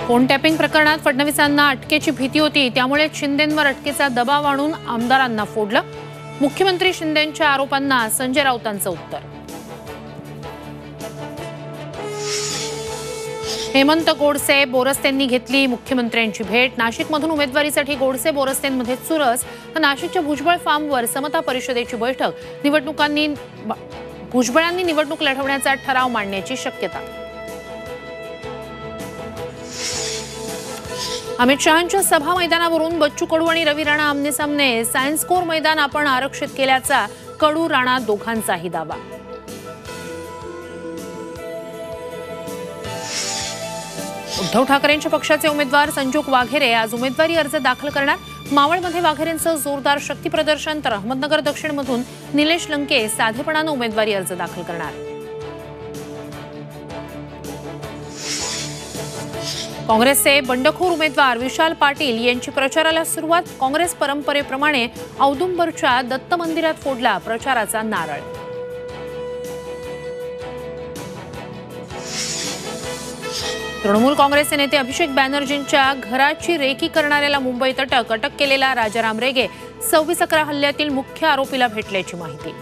Phone tapping प्रकरणात फडणवीसांना अटकेची भीती होती, त्यामुळे शिंदेंवर अटकेचा दबाव आणून आमदारांना फोडलं। मुख्यमंत्री शिंदेंच्या आरोपांना संजय राऊतांचं उत्तर। हेमंत गोडसे बोरस्तेंनी घेतली मुख्यमंत्र्यांची भेट। नाशिकमधून उमेदवारीसाठी गोडसे बोरस्तेंमध्ये चुरस, तर नाशिकच्या भुजबळ फार्मवर समता परिषदेची बैठक। भुजबळांनी निवडणूक लढवण्याचा ठराव मांडण्याची शक्यता। अमित शहांच्या सभा मैदानावरून बच्चू कडू आणि रवी राणा आमने-सामने। सायन्स कोर मैदान आपण आरक्षित केल्याचा कडू राणा दोघांचाही दावा। उद्धव ठाकरेंच्या पक्षाचे उमेदवार संजोग वाघेरे आज उमेदवारी अर्ज दाखल करणार। मावळमध्ये वाघेरेंचं जोरदार शक्तीप्रदर्शन, तर अहमदनगर दक्षिणमधून निलेश लंके साधेपणाने उमेदवारी अर्ज दाखल करणार। काँग्रेसचे बंडखोर उमेदवार विशाल पाटील यांची प्रचाराला सुरुवात। काँग्रेस परंपरेप्रमाणे औदुंबरच्या दत्त मंदिरात फोडला प्रचाराचा नारळ। तृणमूल काँग्रेसचे नेते अभिषेक बॅनर्जींच्या घराची रेकी करणाऱ्याला मुंबईत अटक केलेला राजाराम रेगे 26/11 हल्ल्यातील मुख्य आरोपीला भेटल्याची माहिती।